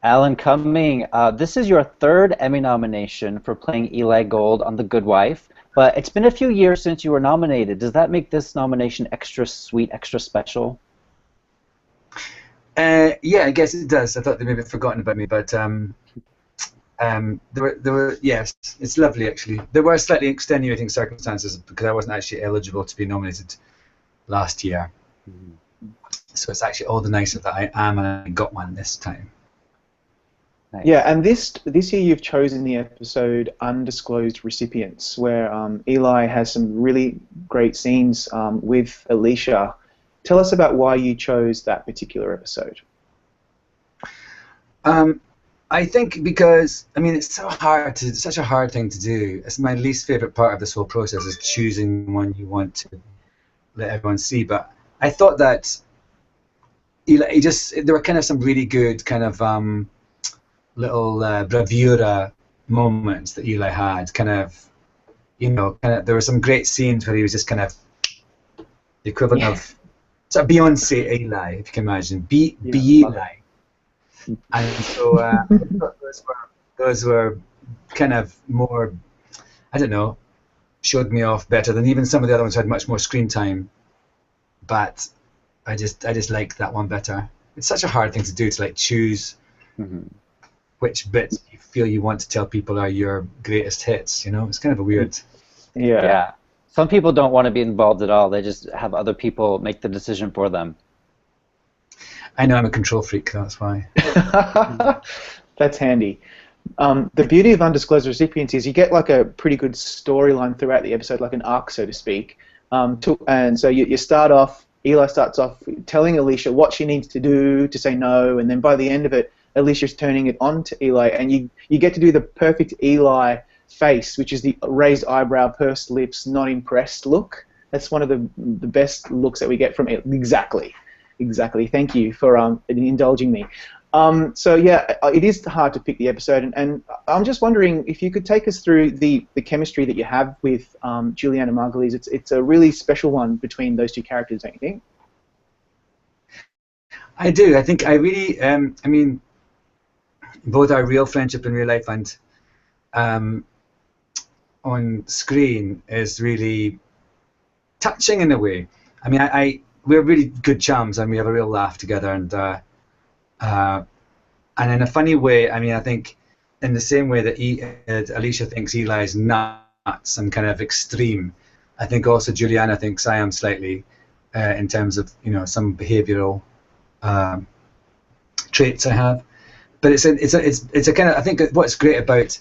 Alan Cumming, this is your third Emmy nomination for playing Eli Gold on The Good Wife, but it's been a few years since you were nominated. Does that make this nomination extra sweet, extra special? Yeah, I guess it does. I thought they maybe had forgotten about me, but yes, it's lovely actually. There were slightly extenuating circumstances because I wasn't actually eligible to be nominated last year. Mhm. So it's actually all the nicer that I am and I got one this time. Yeah, Nice. and this year you've chosen the episode Undisclosed Recipients, where Eli has some really great scenes with Alicia. Tell us about why you chose that particular episode. Um, I think because I mean it's such a hard thing to do. It's my least favorite part of this whole process is choosing one you want to let everyone see. But I thought that there were kind of some really good kind of little bravura moments that Eli had. There were some great scenes where he was just kind of the equivalent Yeah. of sort of Beyonce Eli, if you can imagine, be Yeah, love it. Eli. And so I thought those were kind of more, I don't know, showed me off better than even some of the other ones who had much more screen time. But I just like that one better. It's such a hard thing to do to like choose Mhm. which bits you feel you want to tell people are your greatest hits. You know, it's kind of a weird. Yeah. Yeah. Some people don't want to be involved at all. They just have other people make the decision for them. I know I'm a control freak, that's why. That's handy. The beauty of Undisclosed Recipients is you get like a pretty good storyline throughout the episode, like an arc, so to speak. And so you start off, Eli starts off telling Alicia what she needs to do to say no, and then by the end of it, Alicia's turning it on to Eli, and you get to do the perfect Eli face, which is the raised eyebrow, pursed lips, not impressed look. That's one of the best looks that we get from it. Exactly. Exactly. Thank you for indulging me. So yeah, it is hard to pick the episode, and I'm just wondering if you could take us through the chemistry that you have with Julianna Margulies. It's a really special one between those two characters, don't you think? I do. I think I really. I mean, both our real friendship in real life and um, on screen is really touching in a way. I mean, we're really good chums and we have a real laugh together uh, and in a funny way. I mean, I think in the same way that Alicia thinks Eli is nuts and kind of extreme, I think also Juliana thinks I am slightly in terms of some behavioural um, traits I have. But it's a kind of, I think what's great about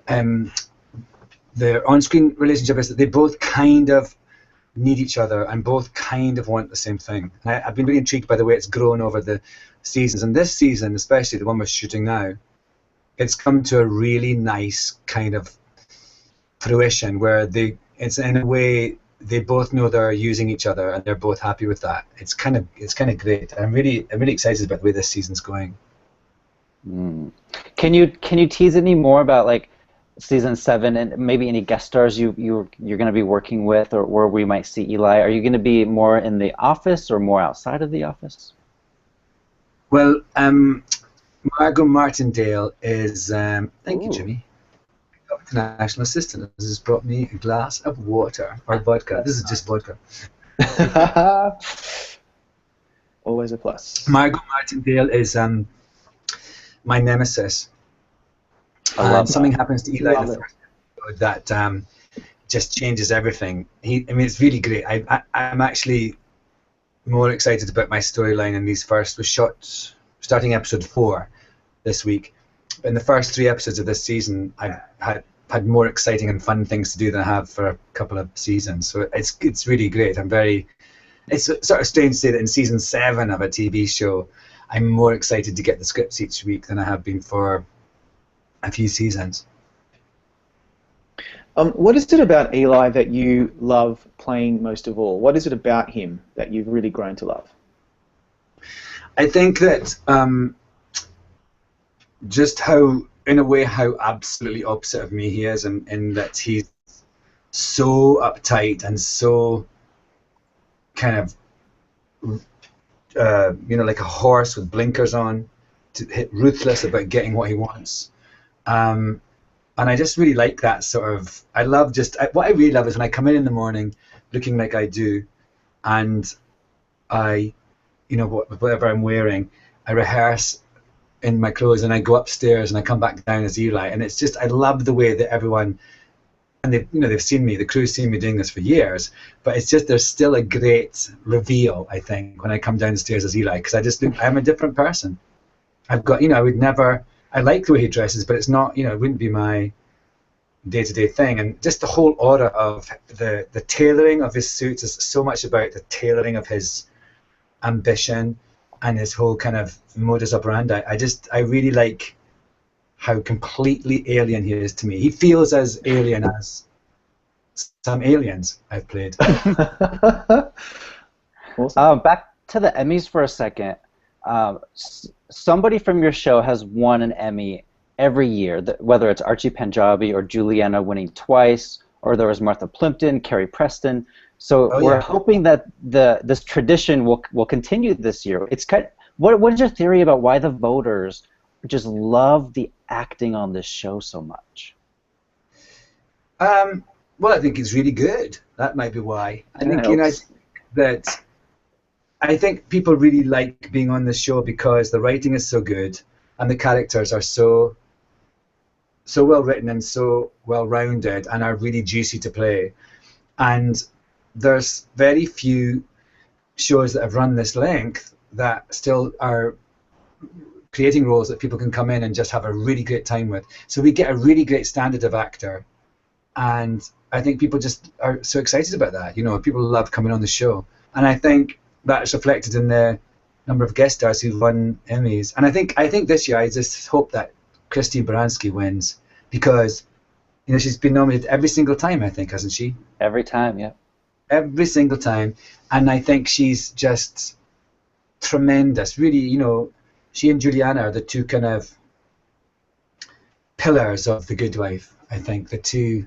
um, their on-screen relationship is that they both kind of need each other and both kind of want the same thing. I've been really intrigued by the way it's grown over the seasons, and this season, especially the one we're shooting now, it's come to a really nice kind of fruition where it's in a way they both know they're using each other and they're both happy with that. It's kind of great. I'm really excited about the way this season's going. Mm. Can you tease any more about like season 7 and maybe any guest stars you're going to be working with or where we might see Eli? Are you going to be more in the office or more outside of the office? Well, Margot Martindale is. Thank you, Ooh. Jimmy. International assistant has brought me a glass of water or vodka. This is just vodka. Always a plus. Margot Martindale is my nemesis, I and love something that. happens to Eli in Love the it. first episode that just changes everything. I mean, it's really great. I'm actually more excited about my storyline in these first. We shot starting episode 4 this week. In the first 3 episodes of this season, I've had more exciting and fun things to do than I have for a couple of seasons. So it's really great. It's sort of strange to say that in season 7 of a TV show, I'm more excited to get the scripts each week than I have been for a few seasons. What is it about Eli that you love playing most of all? What is it about him that you've really grown to love? I think that just how, in a way, how absolutely opposite of me he is, in that he's so uptight and so kind of like a horse with blinkers on ruthless about getting what he wants. And I just really like that sort of. What I really love is when I come in the morning, looking like I do, and I, whatever I'm wearing, I rehearse in my clothes, and I go upstairs, and I come back down as Eli, and it's just I love the way that everyone, and they've seen me, the crew's seen me doing this for years, but it's just there's still a great reveal, I think, when I come down the stairs as Eli, because I'm a different person. I've got, I like the way he dresses, but it's not, it wouldn't be my day-to-day thing. And just the whole order of the tailoring of his suits is so much about the tailoring of his ambition and his whole kind of modus operandi. I really like how completely alien he is to me. He feels as alien as some aliens I've played. Awesome. Back to the Emmys for a second. Somebody from your show has won an Emmy every year, whether it's Archie Panjabi or Julianna winning twice, or there was Martha Plimpton, Carrie Preston. So we're hoping that this tradition will continue this year. It's what is your theory about why the voters just love the acting on this show so much? Well, I think it's really good. That might be why. I think people really like being on this show because the writing is so good and the characters are so well written and so well rounded and are really juicy to play. And there's very few shows that have run this length that still are creating roles that people can come in and just have a really great time with. So we get a really great standard of actor, and I think people just are so excited about that. People love coming on the show, and I think that's reflected in the number of guest stars who've won Emmys. And I think this year I just hope that Christine Baranski wins, because she's been nominated every single time, I think, hasn't she? Every time, yeah. Every single time, and I think she's just tremendous. Really, she and Julianna are the two kind of pillars of The Good Wife. I think the two,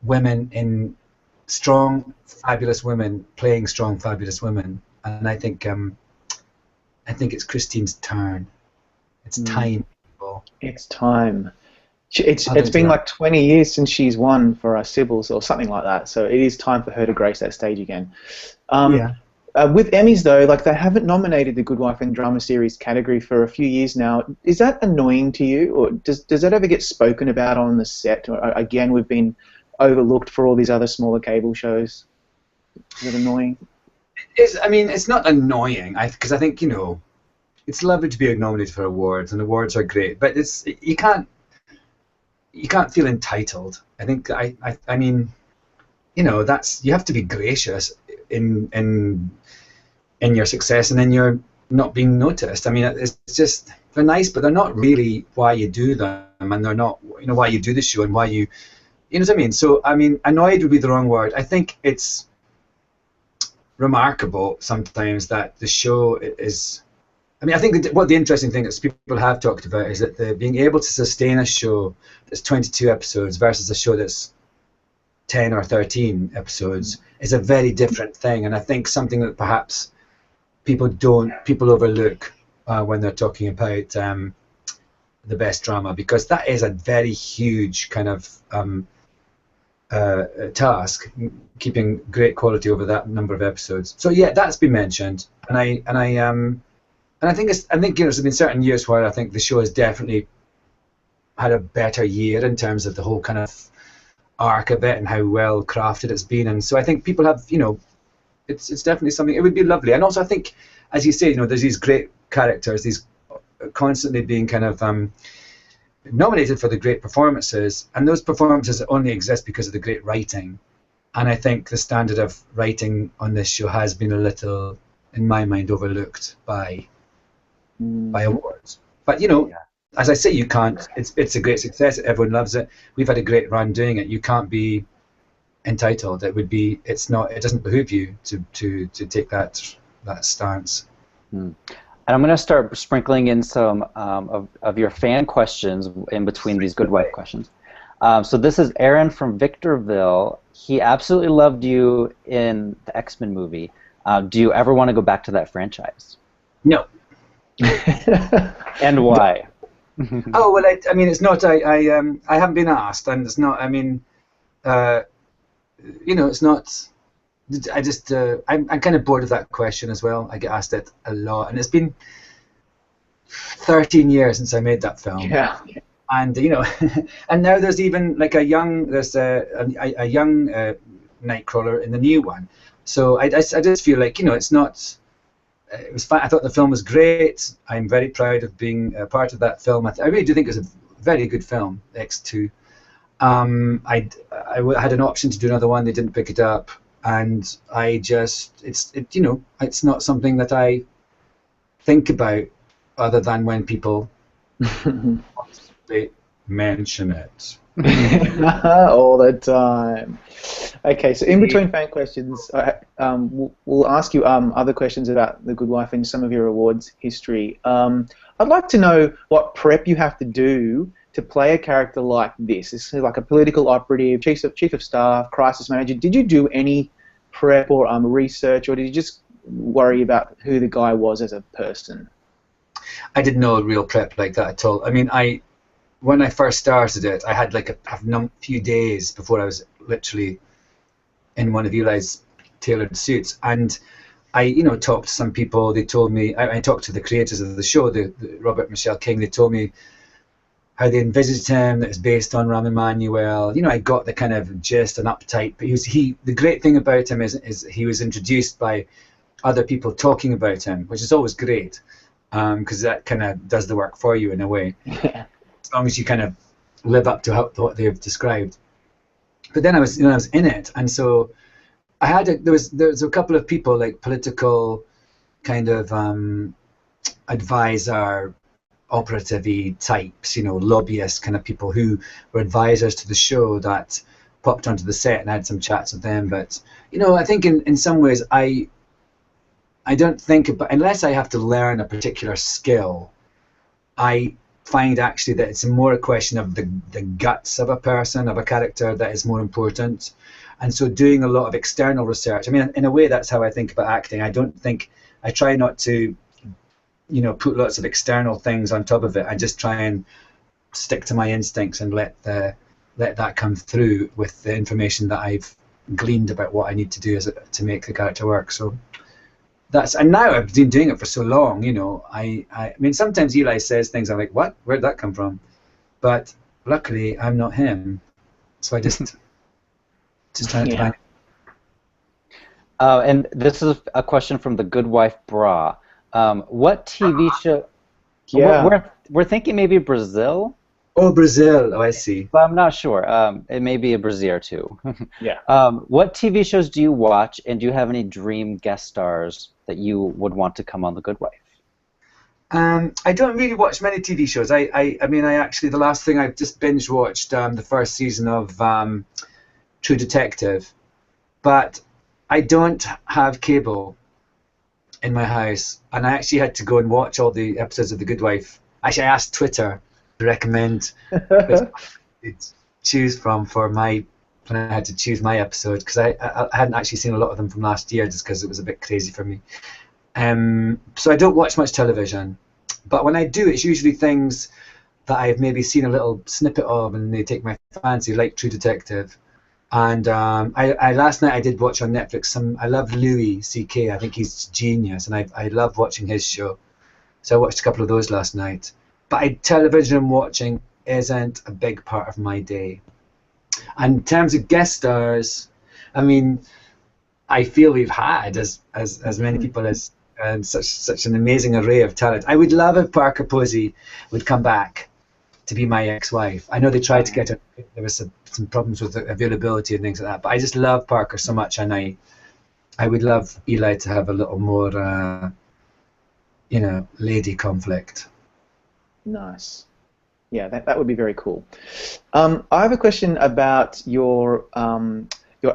women in strong, fabulous women playing strong, fabulous women, and I think it's Christine's turn. It's time. It's time. It's been like 20 years since she's won for Sybil's or something like that, so it is time for her to grace that stage again. With Emmys, though, they haven't nominated the Good Wife and Drama Series category for a few years now. Is that annoying to you, or does that ever get spoken about on the set? Or, again, we've been overlooked for all these other smaller cable shows. Is it annoying? It's not annoying, because I think, it's lovely to be nominated for awards, and awards are great, but you can't feel entitled. I think you have to be gracious in your success, and then you're not being noticed. It's just, they're nice, but they're not really why you do them, and they're not why you do the show and why you know what I mean. So annoyed would be the wrong word. I think it's remarkable sometimes that the show is. I think what the interesting thing that people have talked about is that being able to sustain a show that's 22 episodes versus a show that's 10 or 13 episodes is a very different thing, and I think something that perhaps people overlook when they're talking about the best drama, because that is a very huge kind of task, keeping great quality over that number of episodes. So yeah, that's been mentioned, and I think there's been certain years where I think the show has definitely had a better year in terms of the whole kind of arc of it and how well crafted it's been, and so I think people have, it's definitely something. It would be lovely, and also I think, as you say, there's these great characters, these constantly being kind of nominated for the great performances, and those performances only exist because of the great writing, and I think the standard of writing on this show has been a little, in my mind, overlooked by awards. But as I say, you can't. It's a great success. Everyone loves it. We've had a great run doing it. You can't be entitled. It's not. It doesn't behoove you to take that stance. And I'm going to start sprinkling in some of your fan questions in between these Good Wife questions. So this is Aaron from Victorville. He absolutely loved you in the X-Men movie. Do you ever want to go back to that franchise? No. And why? Oh well, I mean, it's not. I haven't been asked, and it's not. I mean, uh, it's not. I just. I'm kind of bored of that question as well. I get asked it a lot, and it's been 13 years since I made that film. Yeah. And and now there's even like a young Nightcrawler in the new one. So I just feel like it's not. It was fun. I thought the film was great. I'm very proud of being a part of that film. I really do think it's a very good film, X2. I had an option to do another one. They didn't pick it up, and it's not something that I think about other than when people mention it. All the time. Okay, so in between fan questions, we'll ask you other questions about The Good Wife and some of your awards history. I'd like to know what prep you have to do to play a character like this. This is like a political operative, chief of staff, crisis manager. Did you do any prep or research, or did you just worry about who the guy was as a person? I did no real prep like that at all. I mean, when I first started it, I had like a few days before I was literally in one of Eli's tailored suits, and I talked to some people. They told me, I talked to the creators of the show, the Robert Michelle King. They told me how they envisaged him, that it's based on Rahm Emanuel. I got the kind of gist and uptight, but the great thing about him is he was introduced by other people talking about him, which is always great, because that kind of does the work for you in a way. As long as you kind of live up to what they've described. But then I was in it, and so I had there was a couple of people, like political kind of advisor, operative-y types, lobbyist kind of people who were advisors to the show that popped onto the set, and I had some chats with them. But I think in some ways I don't think about, unless I have to learn a particular skill, I find actually that it's more a question of the guts of a person, of a character, that is more important. And so doing a lot of external research, I mean, in a way that's how I think about acting. I try not to put lots of external things on top of it. I just try and stick to my instincts and let that come through with the information that I've gleaned about what I need to do to make the character work. So and now I've been doing it for so long, I mean, sometimes Eli says things, I'm like, what? Where'd that come from? But luckily, I'm not him, so I just trying to find it. And this is a question from the Good Wife Bra. What TV show? Yeah. We're thinking maybe Brazil. Oh, Brazil. Oh, I see. But I'm not sure. It may be a Brazier too. Yeah. What TV shows do you watch, and do you have any dream guest stars that you would want to come on The Good Wife? I don't really watch many TV shows. I mean, the last thing I've just binge watched the first season of True Detective, but I don't have cable in my house, and I actually had to go and watch all the episodes of The Good Wife. Actually, I asked Twitter to recommend which to choose from for my when I had to choose my episode, because I hadn't actually seen a lot of them from last year just because it was a bit crazy for me. So I don't watch much television, but when I do, it's usually things that I've maybe seen a little snippet of and they take my fancy, like True Detective. And I last night I did watch on Netflix I love Louis C.K. I think he's genius, and I love watching his show. So I watched a couple of those last night. But television watching isn't a big part of my day. And in terms of guest stars, I mean, I feel we've had as many people as and such an amazing array of talent. I would love if Parker Posey would come back to be my ex-wife. I know they tried to get her. There was some problems with the availability and things like that. But I just love Parker so much, and I would love Eli to have a little more, lady conflict. Nice. Yeah, that would be very cool. I have a question about your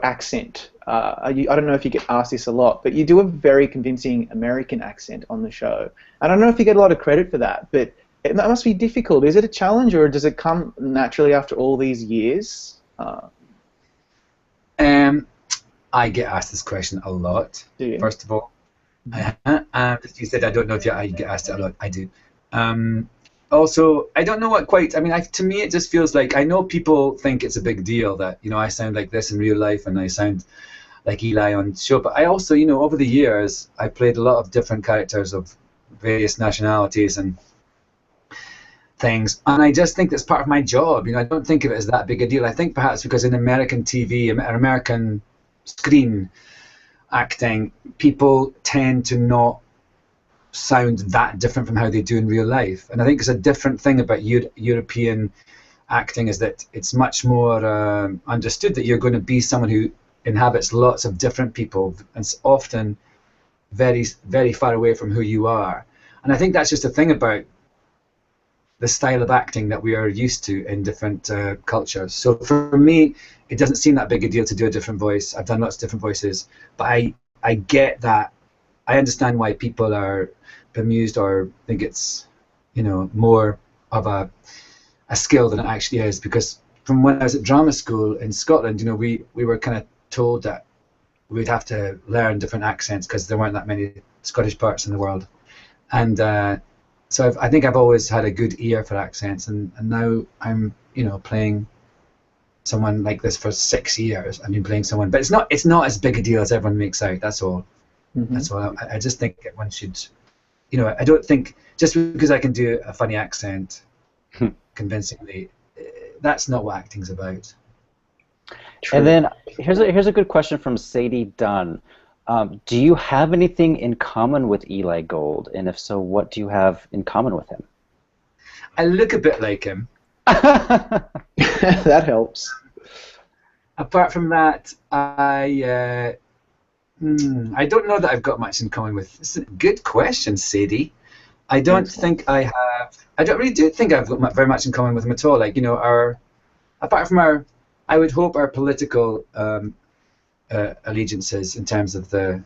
accent. I don't know if you get asked this a lot, but you do a very convincing American accent on the show. I don't know if you get a lot of credit for that, but it must be difficult. Is it a challenge, or does it come naturally after all these years? I get asked this question a lot, first of all. You said I don't know if I get asked it a lot. I do. Also, I don't know what quite. I mean, to me, it just feels like I know people think it's a big deal that I sound like this in real life and I sound like Eli on the show. But I also, over the years, I played a lot of different characters of various nationalities and things, and I just think that's part of my job. I don't think of it as that big a deal. I think perhaps because in American TV, American screen acting, people tend to not sound that different from how they do in real life. And I think it's a different thing about European acting is that it's much more understood that you're going to be someone who inhabits lots of different people and it's often very, very far away from who you are. And I think that's just a thing about the style of acting that we are used to in different cultures. So for me, it doesn't seem that big a deal to do a different voice. I've done lots of different voices, but I get that. I understand why people are bemused or think it's, more of a skill than it actually is. Because from when I was at drama school in Scotland, we were kind of told that we'd have to learn different accents because there weren't that many Scottish parts in the world. And so I think I've always had a good ear for accents, and now I'm, playing someone like this for 6 years. I've been playing someone, but it's not as big a deal as everyone makes out. That's all. Mm-hmm. That's all. I just think that one should, I don't think just because I can do a funny accent convincingly, that's not what acting's about. True. And then here's a good question from Sadie Dunn. Do you have anything in common with Eli Gold? And if so, what do you have in common with him? I look a bit like him. That helps. Apart from that, I don't know that I've got much in common with. It's a good question, Sadie. I don't think I have. I don't really do think I've got very much in common with him at all. Like apart from I would hope our political allegiances in terms of the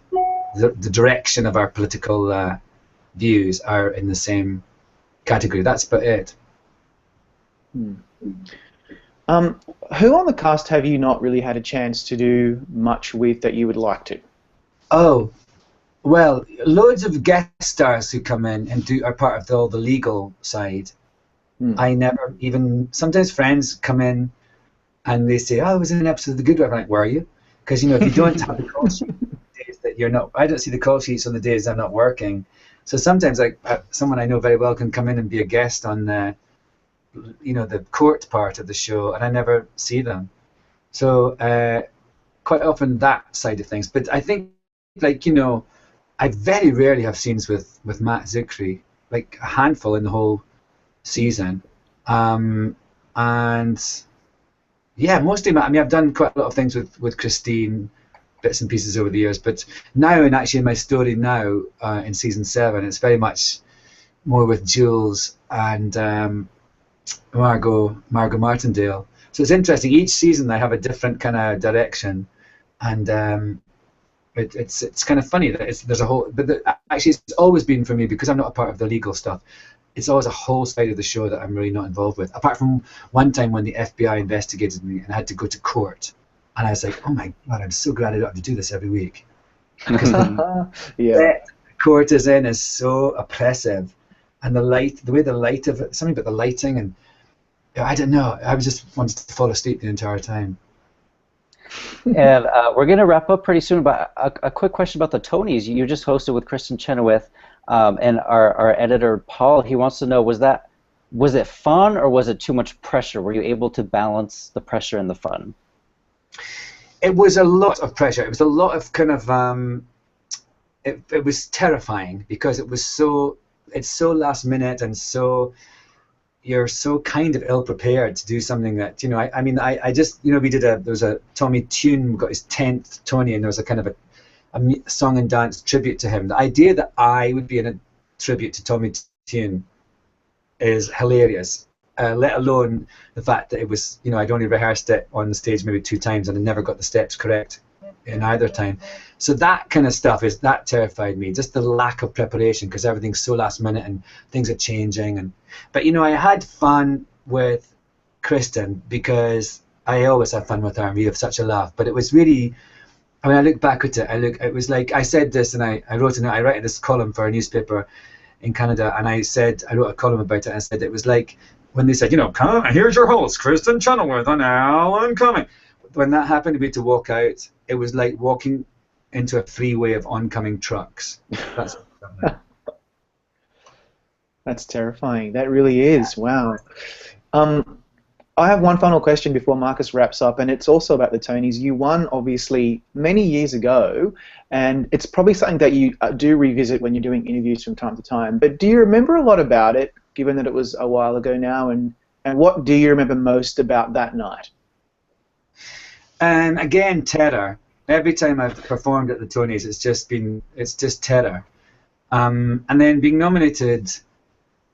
direction of our political views are in the same category. That's about it. Who on the cast have you not really had a chance to do much with that you would like to? Oh, well, loads of guest stars who come in and are part of all the legal side. I never even, sometimes friends come in and they say, oh, I was in an episode of The Good Wife. I'm like, were you? Because, if you don't have the call sheet on the days that you're not, I don't see the call sheets on the days I'm not working. So sometimes someone I know very well can come in and be a guest on the court part of the show, and I never see them. So quite often that side of things. But I think, I very rarely have scenes with Matt Zuckery, like a handful in the whole season. And yeah, mostly Matt. I mean, I've done quite a lot of things with Christine, bits and pieces over the years. But now, and actually in my story now, in season 7, it's very much more with Jules and Margot Martindale. So it's interesting. Each season I have a different kind of direction, and it's kind of funny that there's a whole. But actually, it's always been for me, because I'm not a part of the legal stuff. It's always a whole side of the show that I'm really not involved with. Apart from one time when the FBI investigated me and I had to go to court, and I was like, oh my God, I'm so glad I don't have to do this every week. Because the court is in is so oppressive, and the way the light of it, something about the lighting, and I don't know. I was just wanted to fall asleep the entire time. And we're going to wrap up pretty soon, but a quick question about the Tonys. You just hosted with Kristen Chenoweth, and our editor, Paul, he wants to know, was it fun or was it too much pressure? Were you able to balance the pressure and the fun? It was a lot of pressure. It was a lot of kind of, it was terrifying because it's so last minute, and you're so kind of ill prepared to do something that, I just, there was a Tommy Tune got his 10th Tony, and there was a kind of a song and dance tribute to him. The idea that I would be in a tribute to Tommy Tune is hilarious, let alone the fact that it was, I'd only rehearsed it on the stage maybe 2 times and I never got the steps correct in either time. So that kind of stuff that terrified me, just the lack of preparation, because everything's so last minute and things are changing. But I had fun with Kristen because I always have fun with her and we have such a laugh. But it was really, I mean, I look back at it. It was like I said this, and I wrote I write this column for a newspaper in Canada, and I wrote a column about it, and I said it was like when they said, come, here's your host, Kristen Chenoweth and Alan Cumming. When that happened to me to walk out, it was like walking into a freeway of oncoming trucks. That's That's terrifying. That really is. Wow. I have one final question before Marcus wraps up, and it's also about the Tonys. You won, obviously, many years ago, and it's probably something that you do revisit when you're doing interviews from time to time. But do you remember a lot about it, given that it was a while ago now, and what do you remember most about that night? Again, terror. Every time I've performed at the Tonys, it's just terror. And then being nominated,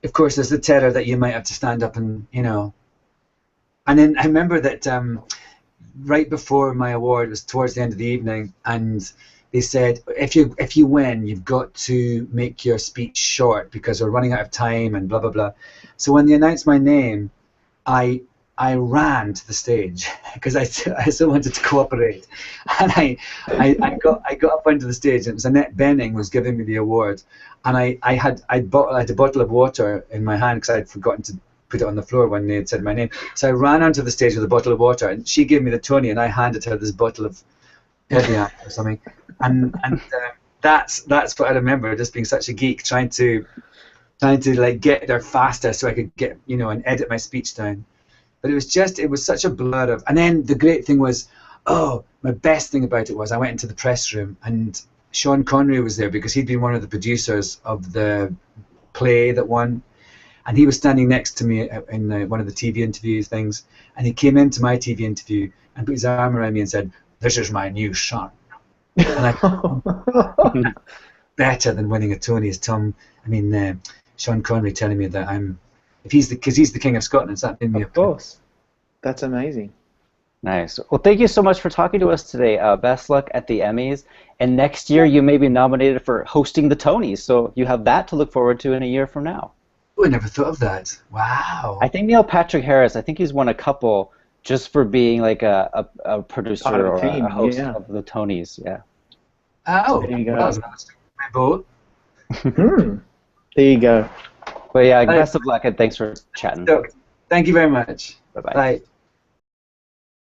of course, there's the terror that you might have to stand up and, And then I remember that right before my award, it was towards the end of the evening, and they said, if you win, you've got to make your speech short because we're running out of time and blah blah blah. So when they announced my name, I ran to the stage because I still wanted to cooperate, and I got up onto the stage, and it was Annette Bening was giving me the award, and I had a bottle of water in my hand because I'd forgotten to put it on the floor when they had said my name. So I ran onto the stage with a bottle of water, and she gave me the Tony, and I handed her this bottle of cognac or something, and that's what I remember, just being such a geek, trying to like get there faster so I could get and edit my speech down. But it was such a blur of. And then the great thing was, my best thing about it was I went into the press room and Sean Connery was there because he'd been one of the producers of the play that won. And he was standing next to me in one of the TV interview things, and he came into my TV interview and put his arm around me and said, "This is my new son." And I thought, better than winning a Tony is Sean Connery telling me that because he's the King of Scotland, so that made me Of course. That's amazing. Nice. Well, thank you so much for talking to us today. Best luck at the Emmys. And next year you may be nominated for hosting the Tonys, so you have that to look forward to in a year from now. Oh, I never thought of that. Wow. I think Neil Patrick Harris, I think he's won a couple just for being like a producer or a host of the Tonys. Yeah. Oh, there you go. Well, that's my boat. There you go. But yeah, best of luck and thanks for chatting. So, thank you very much. Bye-bye. Bye.